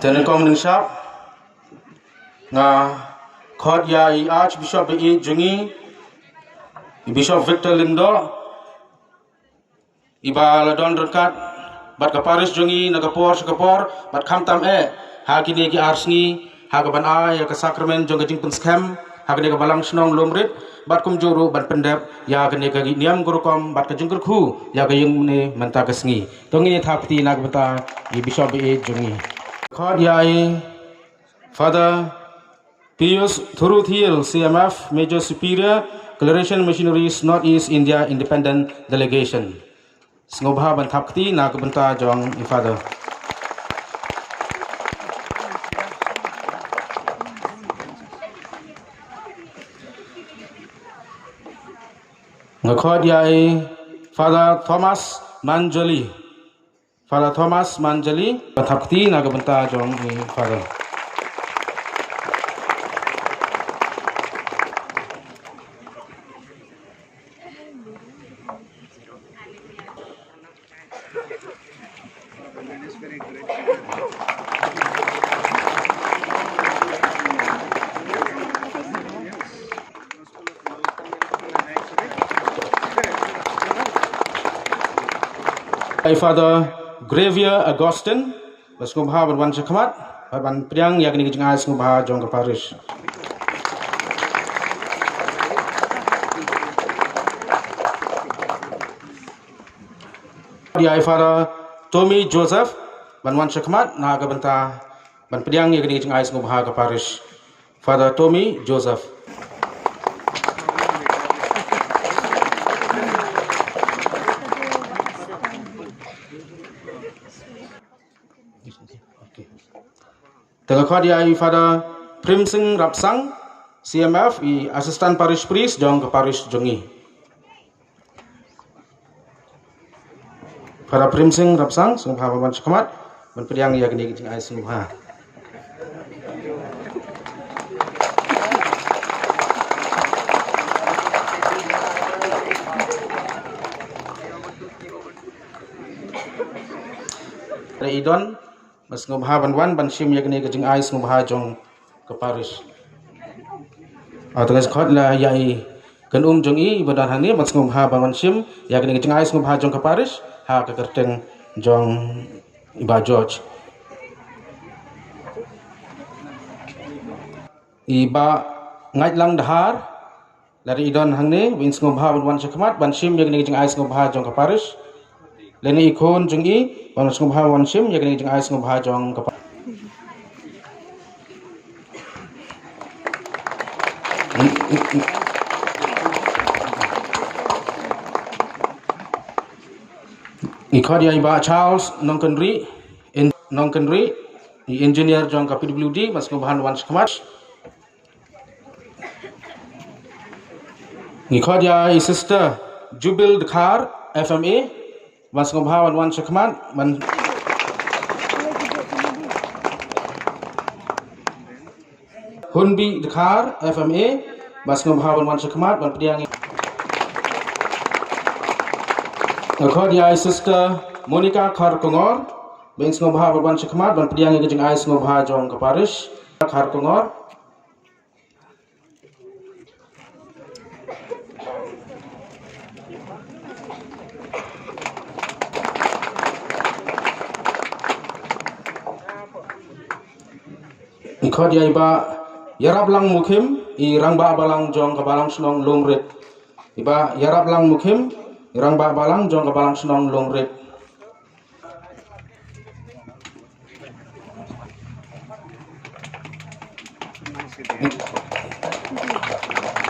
Telekom ning syap nga khot ya I Archbishop E Jungi Bishop Victor Lindo iba ladon rekat bat ka Paris Jungi nagapor sakapor bat khamtam ha kini ki arsni ha ka ban ya ka sakramen jong jing pun scam ha kini ka balang snong lomrit bat kum juru bat pendep ya kini ka niam gurukom bat ka jungkur khu ya ka yung ne manta ka sngi tongi thapti nagbata I Bishop E Jungi khot ya Father Pius Thuruthiel CMF Major Superior Coloration Missionaries Northeast India Independent Delegation Sngobha banthapti nagbanta jong I Father Ngakhod ya Father Thomas Manjali banthapti nagbanta jong I Father Father Gravier Augustine Basngobha ban Chakmat ban priang yakni kijinga Sngobha jong ka parish dia Father Tommy Joseph ban Chakmat naga banta ban priang yakni kijinga Sngobha ka parish Father Tommy Joseph Telekhod ya Father Primsing Rapsang CMF Assistant Parish Priest jong ke Parish Jungi Father Primsing Rapsang Sngobha ban Chakmat ban priang ya gini kijing ai Sngobha Idon Sngobha ban sim yakni kijing ai Sngobha jong ke parish Tengah khot la yai kan jong I badan hani ban Sngobha ban sim yakni kijing ai Sngobha jong ke parish ha ka kerteng jong Iba George Iba ngaj lang dahar dari idon hangni bin Sngobha ban Chakmat ban sim yakni kijing ai Sngobha jong ke parish Leni ikon jong I ban Sngobha ban sim yakni kijing ai Sngobha jong ke Ikhod ya Iba Charles Nongkenri engineer jong ka PWD ban Sngobha ban Chakmat Ikhod ya Sister Jubil Dekhar FMA ban Sngobha ban Chakmat ban Hunbi Dekhar FMA ban Sngobha ban Chakmat ban priang Ikhod ya Sister Monica Kharkongor ban Sngobha ban Chakmat ban priang kijing ai Sngobha jong ka parish Kharkongor Ikhod ya Iba Yarab lang mukim rangba balang jong ka balang snong lomrit Iba yarab lang mukim rangba balang jong ka balang snong lomrit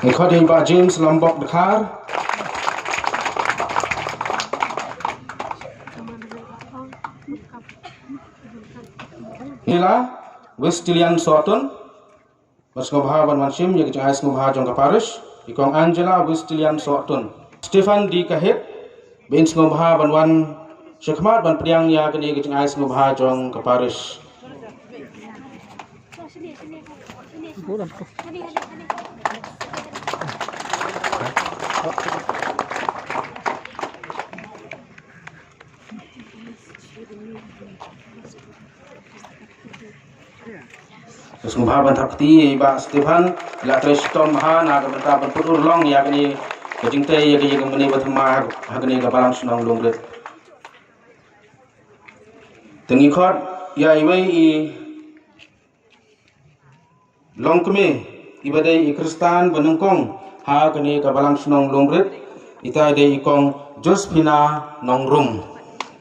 Ikhod ya Iba James Lombok Dekhar Ila Westilian Sorton Sngobha ban sim yakni kijing ai Sngobha jong ka parish ikong Angela Westilian Sorton Stefan D Kahit bin Sngobha ban Chakmat ban priang yakni kijing ai Sngobha jong ka parish Sumba bantakti ba Stephen la treston maha na ga banta berputur long ya gani kejingte ya ga meni batma hagani ga balang sunang longret tengi khot ya iwai I long keme ibadai I Kristan benungkong ha gani ga balang sunang longret ita de ikong Josephina nongrum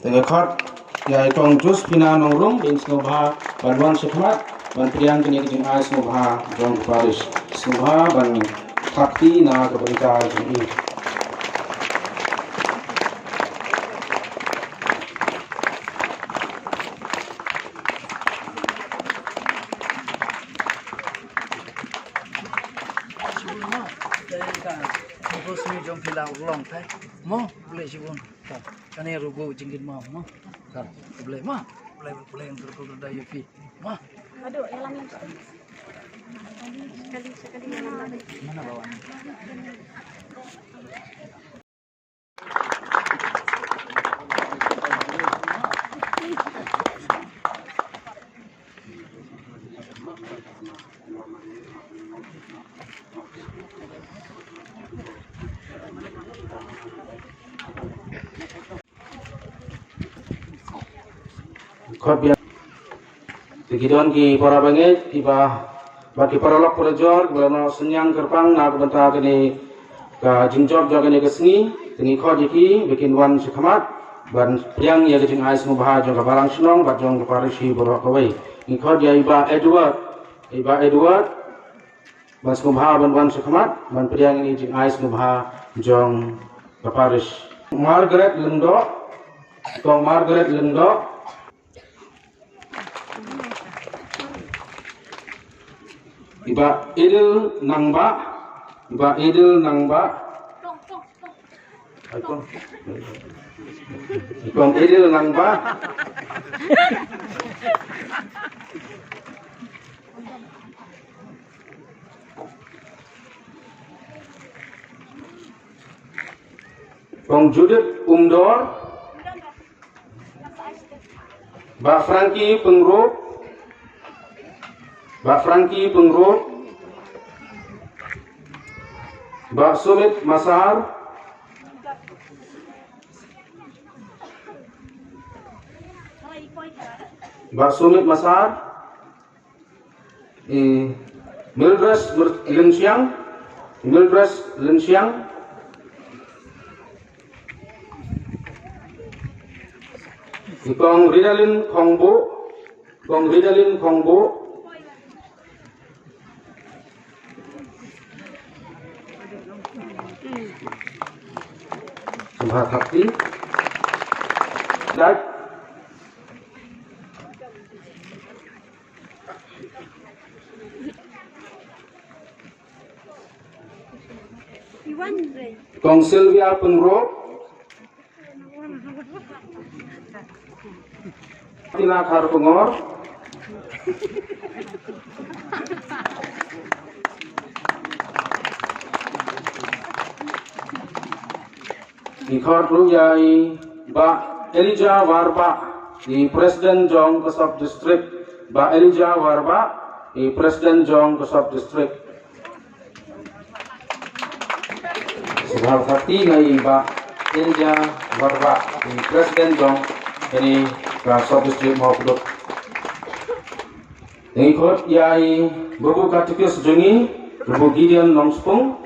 tengi khot ya ikong Josephina nongrum bing snobha banwan sekmat ban priang kini kejing ai snobha jong paris snobha ban thakti na ga banta jing jom filang long thay mo boleh sibun kan ya rugo jingin mo boleh boleh yang terkuda yupi ma aduh elang sekali mana bawa khot biar Tikidon ki para banget iba bagi para lok para jor belano senyang kerpang na benta kini ka jingjob jog kini kesni tingi khot iki bikin wan sekhamat ban priang ya jing ais mubah jong ka barang sunong bat jong ka parisi borok kawai ni khot ya iba Edward bas mubah ban wan sekhamat ban priang ini jing ais mubah jong ka paris Margaret Lendo Iba Edel Nangba Ikong Edel Nangba Kong Judith Umdor Mbak Frankie Pengrup Mbak Sumit Masar Mildred Lensiang Kong Ridalin Kongbo Sumha Thakti dat Kong Sylvia Pengro Tina Khar Pengor Ikhor Ruyai Ba Elijah Warba di Presiden Jong Kesop District Ba Elijah Warba di Presiden Jong Kesop District Sebab Sakti ngai Ba Elijah Warba di Presiden Jong ini Kesop District mau kuduk Ikhor Yai Babu Katikis Jongi Babu Gideon Nongspung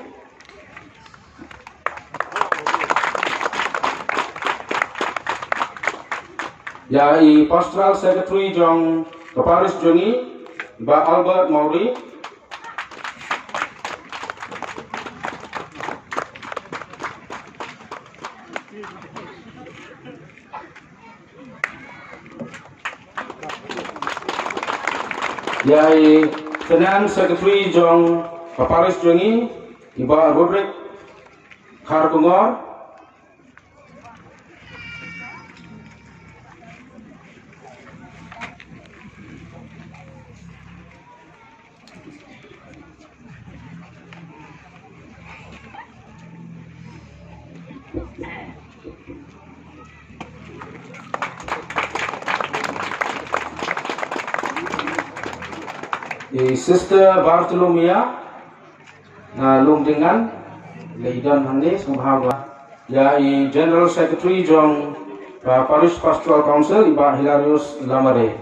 Yai Pastoral Secretary Jong Keparis Jongi Ba Albert Mauri Yai Finance Secretary Jong Keparis Jongi Iba Roderick Kharpungor Sister Bartolomea lum dengan leidan hande sumhawa ya General Secretary Jong Parish Pastoral Council Iba Hilarius Lamare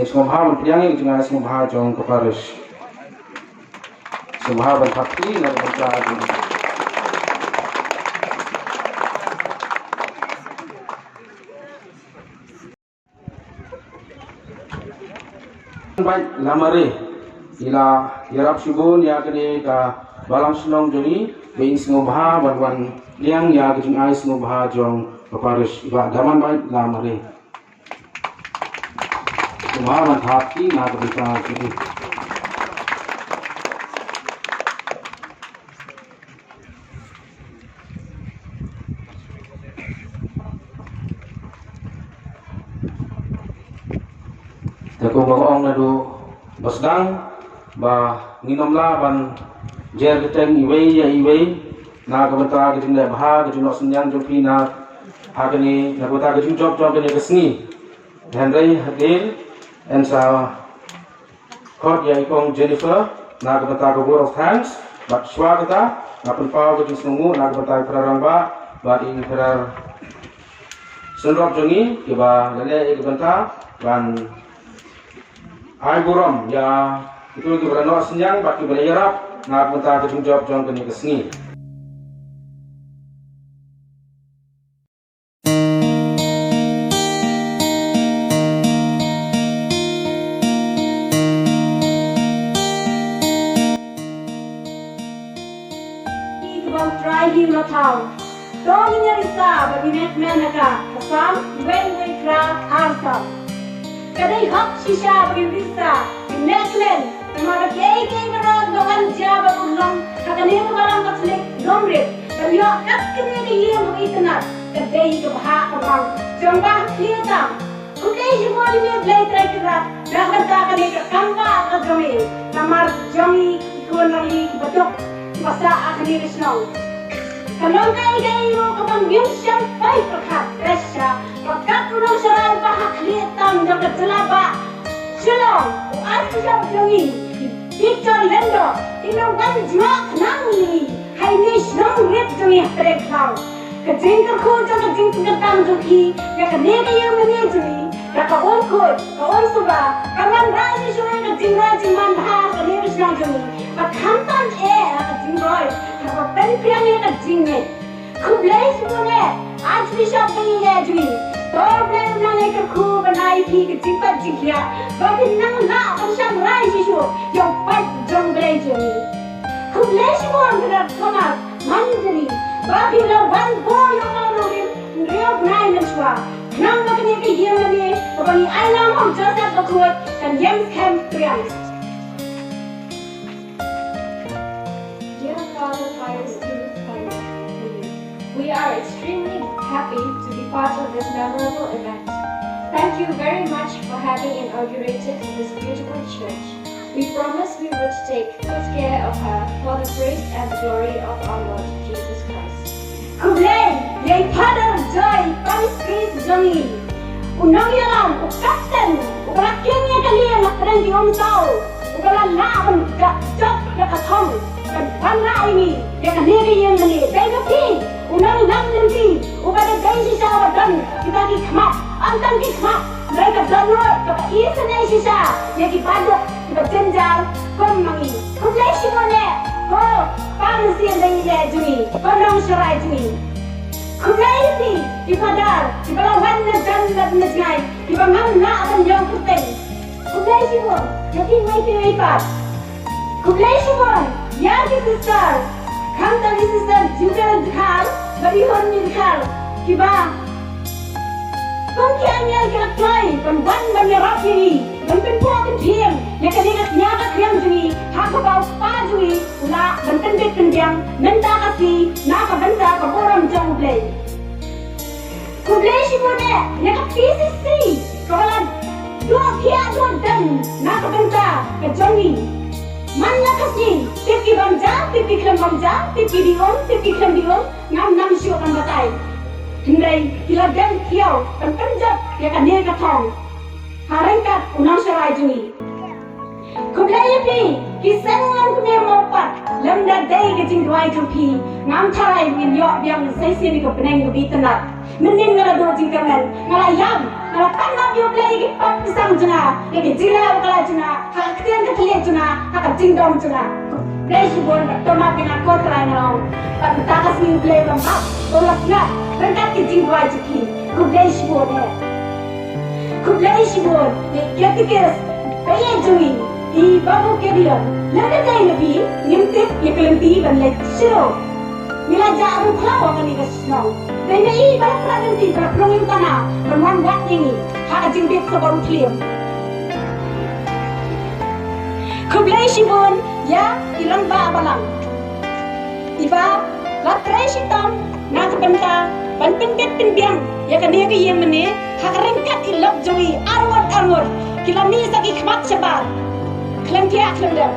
sumhawa priangi dengan sumhawa Jong ke Parish sumhawa bakti na berkata baik Lamare ila yarap sibun ya kene ka balang senong joni being singobha banwan liang ya kejing ai singobha jong paparis iba daman bai lamare semua man hati na berita jadi Tako bang nado basdang ba nginom laban jer keteng iwei na kabata kejing da bah kejing no senyan jopi na hagani na kabata kejing job kene kesni Henry Hadil and sa khot ya ikong Jennifer na kabata ko word of thanks but swagata na penpaw kejing sungu na kabata praramba ba in prar senrop jongi kiba lele ikbanta ban ai buram ya itu lagi berano senyang baki berayarap nak minta kejung jawab jong kini kesini. Kebang try hiu na tau. Dong ini risa bagi net menaka. Kasam wen kra arsam. Kadai hak shisha bagi risa. Netmen, हमारा कई बड़ा दोगन जाब उल्लम कने को बड़ा कसले डोमरे तमियो कतने के ये हम इतना कदे ही तो भा कबां जंबा खियता कुके हिमोली में ब्ले ट्रैकरा रहता कने का कंबा का जमी हमार जमी को नली बचक बसा अखनी रिश्नौ कलों कई रो कबां म्यूशम पाई प्रखा रेशा प्रकात रो शराय बहा खियता जब जलाबा Shalom, aku siap jongi. Victor Lendo, ino ban jmak nangi. Hai nish nong rip jongi trek kau. Kejengker ko jang kejengker tam joki. Ya kenega yang mene jongi. Ya ka on ko, ka on suba. Kaman rai ni jongi kejengker jingman ha kenega nong jongi. Ba kantan kejengker. Ka pen priang ni kejengker. Kublai sumone. Aj bishop bini ya jongi. Problem nang ekor ku banai pi kejimpat jingkia. Bagi nang la usang rai sisu yang pat jong belajoni. Kublai semua berat kamar mandiri. Bagi lawan boy yang lalu riok nai mensua. Nang bagi ni dia ni bagi alam hom Joseph berkuat dan James Camp Priang. Dear Father, Fire, Spirit, Fire, we are extremely happy to be part of this memorable event. Thank you very much for having inaugurated this beautiful church. We promise we would take good care of her for the praise and glory of our Lord Jesus Christ. Kublai, yang Father Joy, Paris Grace Jongi. Unang yalang, ukapten, ukalakin niya kalian lakran di omsaw. Ukalalaman, jok, yakatong. Dan panla ini, yakaniri yang mali. Begapi, unang lamlinti, ukada gaisi sa wadan, kita kikmat. Antan kikmat, mereka download kapa isa na isisa, yaki padok, kapa jenjal, kom mangi. Kublai simone, ko, parang siya dahil ya jumi, ko nang saray jumi. Kublai iti, ipadar, ipalawan na jandat na jngay, ipangam na akan yung kuteng. Kublai simon, yaki may pinaypat. Kublai simon, yaki sister, kanta ni sister juga dikal, barihon ni dikal, kiba. Kung kianyal kinaklay, kung wan manirap yun, kung pinpuak kintiyem, yakanigat nyaka kriyang juni, hakabaw pa juni, ula, bantandit kandyang, nanda kasi, nakabanta kaburam jang ublay. Kublay si mune, yakapisi, kawalan, dua kiya dua dan, nakabanta, kajongi. Manna kasi, tipi bamja, tipi klam bamja, tipi dion, ngam nam siyo kan batay. Hindai kilagam kiau dan penjat ya kan dia katong. Harengkat unang sarai juni. Kublai pi, kisengan kumya mopat, lemda day ke jing dwai jumpi, ngam tarai min yok biang sai sini ke peneng ke bitenat. Menin ngala do jing kamen, ngala yam, ngala panap yo play ke pat pisang jena, ke jila kala jena, hak ketian ke keliat jena, hak jing dom jena. Kublai si bon toma pina kotra ngau, pat takas ni play lembab, tolak na, rengat ke jing dwai jumpi. Kublai si bon he. Kublai si bon, ketikes, kaya jui. I babu kedian, lada day nabi, nimtip ya kelenti ban lek siro. Mila jarum kelawa kan ikas snow. Dan i baru kelenti berprongin tanah, berwan wat ini, hak jing bit sebaru kliam. Kublai sibun, ya ilang ba balang. Iba, latrai sitam, nak benta, ban pinbit pinbiang, ya kan dia ke yang mene, hak rengkat ilok jui, arwat, kilami saki khmat sebar. Klem dia klem dah.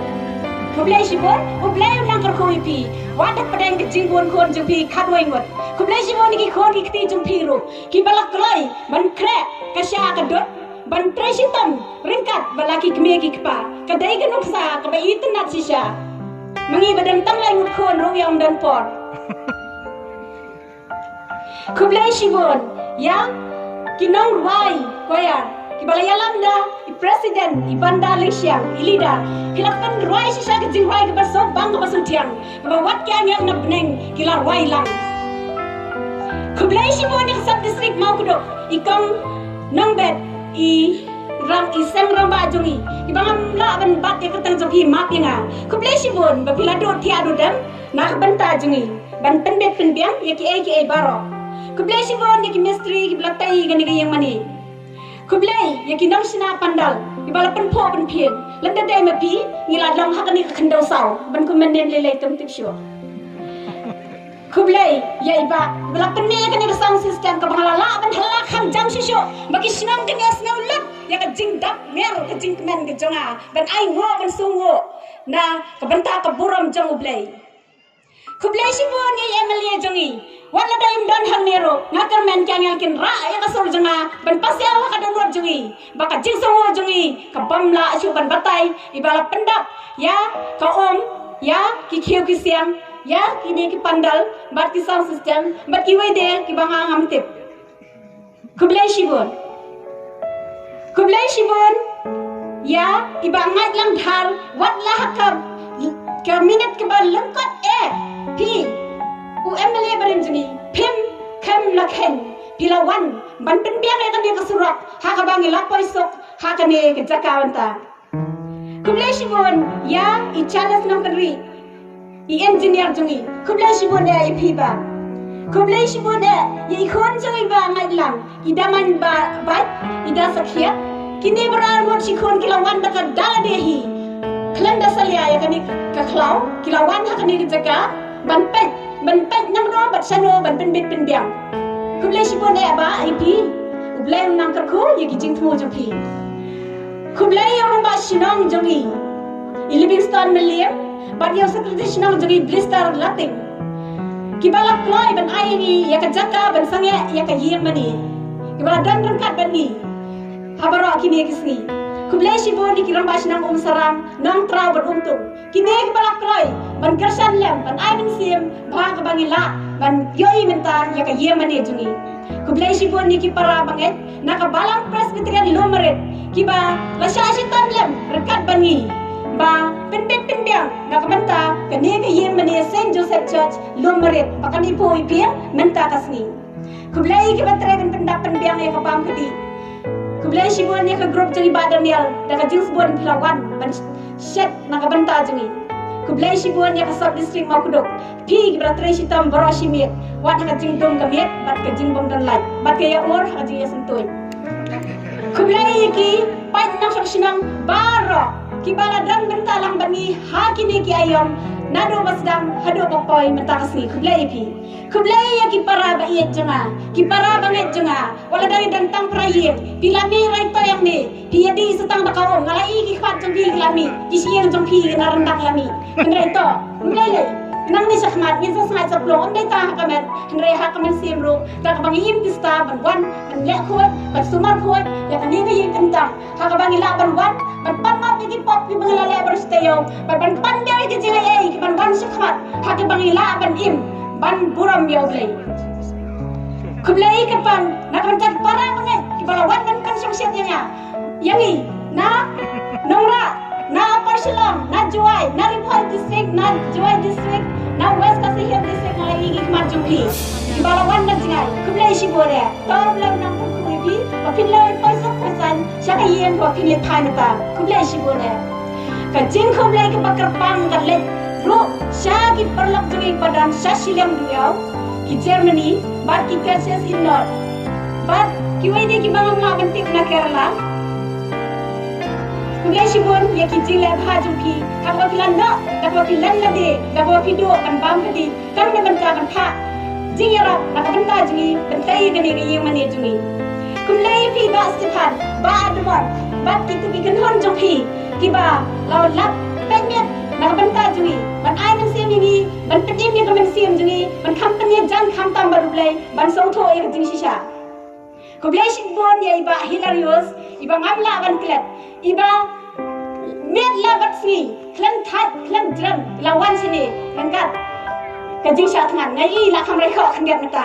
Kublai sibun, kublai ulang kerkoi pi. Wadah pedang kecing buan kon jumpi kadwai ngot. Kublai sibun ni kon kiti jumpi ru. Ki balak kelai, ban krek, kasya kadut, ban tresitam, ringkat balaki kemia ki kepa. Kadai kenuksa, kebai itu nat sisa. Mengi badan tanglai ngut kon ru yang dan por. Kublai sibun, yang kinong ruai koyar. Ibalaya lamda, i presiden, i bandar Malaysia, i leader. Kilapan ruai sisa ke jing ruai ke basok bang ke basok tiang. Kebawat kian yang nak beneng, kila ruai lang. Kublai sibun ni kesat distrik mau kuduk. Ikong nongbet, i seng ramba jungi. Ibangam la ban bat ya ketang jopi map yang Kublai sibun, bapila do tiadu dem, nak benta jungi. Ban penbet penbiang, ya ki baro. Kublai sibun ni ki misteri, ki belatai gani yang mani. Kublai, ya kinong sina pandal, ibala penpo penpien, lenda day mapi, ngila long hakani kendau saw, ban kumenden lelai temtip syo. Kublai, ya iba, ibala penne kani ke sound system ke bangala ban halak ham jam syo, bagi sinong kani asnau lut, ya ke jing dap mer ke jing kemen ke jonga, ban ai ngo ban sungo, na ke benta ke buram jong Kublai. Kublai sibun ya Emilia jongi. Wala daim don hang nero, ngakar men kyan kin ra ya kasur jonga, ban pasya wa kadonor jongi, baka jing songo jongi, ka bamla asu ban batai, ibala pendap, ya ka ya ki khiu ki siam, ya kini ki pandal, bat ki sound system, bat ki wede ki banga ngamtip. Kublai sibun. Kublai sibun, ya iba ngat lang dhar, wat la hakab, ka minute ke ban lengkot pi. Emilia berenjeni, pim, kem lakhen, pilawan, ban penbiang ya kan dia kesurat, haka bangi lapoi sok, haka ne ke jakawanta. Kublai sibun, ya i Charles Namperi, i engineer jungi, kublai sibun ya i piba. Kublai sibun ya i kon jungi ba ngai lang, i daman ba bat, i da sakhiat, kini beramot si kon kilawan baka dala dehi. Kelanda salia ya kan ke klau, kilawan haka ne ke jaka, ban pet nang ro bat sano ban penbit penbiang. Kublai sibun e aba IP, kublai nang kerku ye ki jing thmo jumpi. Kublai yang ba sinong jongi. I Livingston William, bat yang sekretaris sinong jongi blister lating. Kibalak kloi ban ai ni ya ka jaka ban sange ya ka yeng mani. Kibala dan rangkat ban ni. Habaro kini kisni. Kublai sibun di kirang ba sinong sarang nang trau ban untung. Kini kibalak kloi ban kersan lem ban ai min sim bha ka bangila ban yoi minta ya ka yemane jungi. Kublai sibun ni ki para banget nakabalang presbyterian lomaret kiba la syasitan lem rekat bangi ba penbet penbiang nakabanta kani ka yemane Saint Joseph Church lomaret pakan ipo ipiang menta kasni. Kublai ki batre ban pendap penbiang ya ka pam kedi. Kublai sibun ni ka grup jungi badan yal daga jings bon pilawan ban shed nakabanta jungi. Kublai sibun ya kasab distrik mau kuduk. Pi beratre sitam barashi miet. Wat ka jing dong kamiet bat ka jing bong dan light. Bat ka ya or ka jing ya sentuy. Kublai ki pait nang sinang baro. Ki bala dan bentalang bani hakini ki ayom nado basdam hado pokoy mentakasni kublai pi. Kublai ya ki para baiet jonga. Ki para banget jonga. Wala dari dantang prayir. Pilami rai toyang ni. Pi yadi setang bakawong ngalai ki khat jong pi lami. Ki siyang jong pi na rendang lami. Kendra itu, mulai nang ni sakmat ni sa sangat saplong am dai ta hakamen hre hakamen sim ro ta ka bangi im pista ban wan ban le khot ban sumar khot ya kan ni yin kan ta haka bangi la ban wan ban pan ma bi pop bi bangi la le bar steyo ban pan dai ke jila ei ki ban wan sakmat haka bangi la ban im ban buram yo blai kublai ke pan na kan tat para bangai ki bala wan ban kan song set ya yangi na nongra na Parsalam, na Juwai, na Ripoll District, na Juwai District, na West Kasihir District, na Igi Kmarjumpi. Ibalawan na jingay, kumlay shibore, problem ng pagkulipi, mapinlay pasak pasan, siya kayen ko pinlit tayo na ta, kumlay shibore. Kajing kumlay ka pagkarpang kalit, bro, siya kiparlak jungay padan, siya silang duyaw, ki Germany, bat ki Kansas in North, bat kiway di ki mga bantik na Kerala, kumlay shibon ya ki jile bhajupi kakwa pilan no kakwa pilan lade kakwa pido kan bam kadi kan ne ban ka kan pha jingera na kan ta jingi ban tai gani ga yeng mane jungi kumlay pi ba Stefan ba admon ba ki tu bi kan hon jong pi ki ba law lap pen met na ban ta jungi ban ai ban sim ni ban pedim ni ban sim jungi ban kham tan ya jan kham tam baru play ban so tho e jing shisha kumlay shibon ya iba hilarious iba ngamla ban klet iba met la batsi klan that klan drum lawan sini langkat kajing sha thangan ngai la khamrai kho khanget mata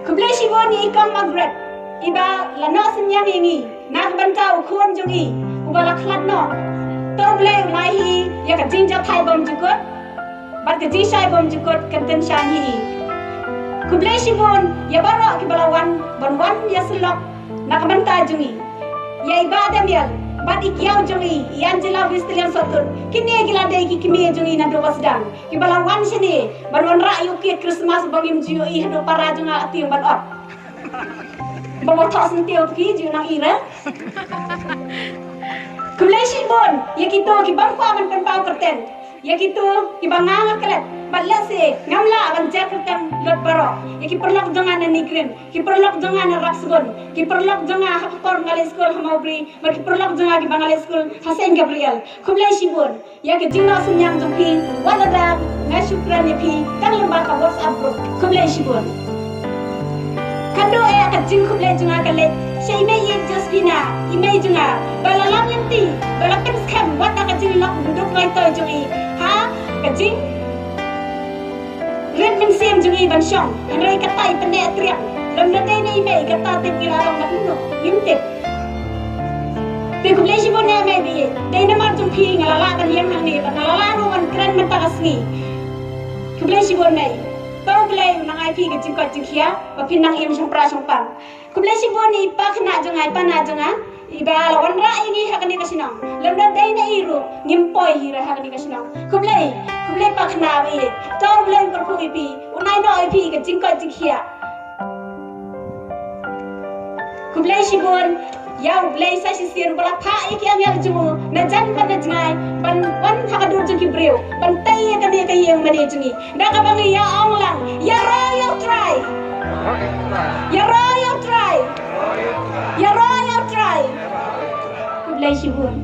kublai shiboni ikam magret iba la no senyang ingi na bantau khon jongi ubala khlat no toble lai hi ya kajing ja thai bom jukot bat kajing shai bom jukot kanten shan hi kublai shibon ya baro ki balawan bonwan ya selok na kabanta jongi ya iba damial bat ikiau jongi yan jela wistelian sotun kini gila dai ki kimi jongi na do basdang ki balawan sini banwan ra yu ki Christmas bangim jiu I do para jonga atiung ban ot bawa thos ntiu ki jiu nang ira kumlai shibon ya kito ki bangkwa ban pen pau kerten ya kito ki bangang kelet balla se ngamla ban jaketan lot baro ya ki perlok jonga na nigrin ki perlok jonga na raksgon ki perlok jonga hakor ngal school hamaubri mar ki perlok jonga ki bangal school Hasan Gabriel kumlai shibon ya ki jingna sunyang jongpi wala da na shukran ya pi kan lemba ka WhatsApp group kumlai shibon kado e ka jing kumlai jonga kalet shay me ye Josephina imay jonga bala lam lemti bala pen scam wata ka jing lok duk ngai toy jongi ha ka jing red men sim jungi ban syong ngai katai pene triak lam na dai nei mai kata te kila rong na no limtip pe kumlai shibon na mai bi dai na mar jung phi ngala ban yang nang ni ban ngala ro ban kran man ta kasni kumlai shibon nai tau play nang ai phi ke jing ko jing khia ba phin nang im sang pra sang pang kumlai shibon ni pa khna jung ai pa na jung a iba lawan ra ini hakani kasinang lam na dai na iru ngimpoi hira hakani kasinang kumlai pa khna wi tau play ko phu pi unai no ai phi ke jing ko jing khia kumlai shibon yau play sa si sir bala tha ai ki am yar jumu na jan ban na jangai ban wan hakadur jung ki breu ban tai ka ne ka yeng mane jungi da ka bangi ya ong lang ya royal try ya royal try ya royal try kumlai shibon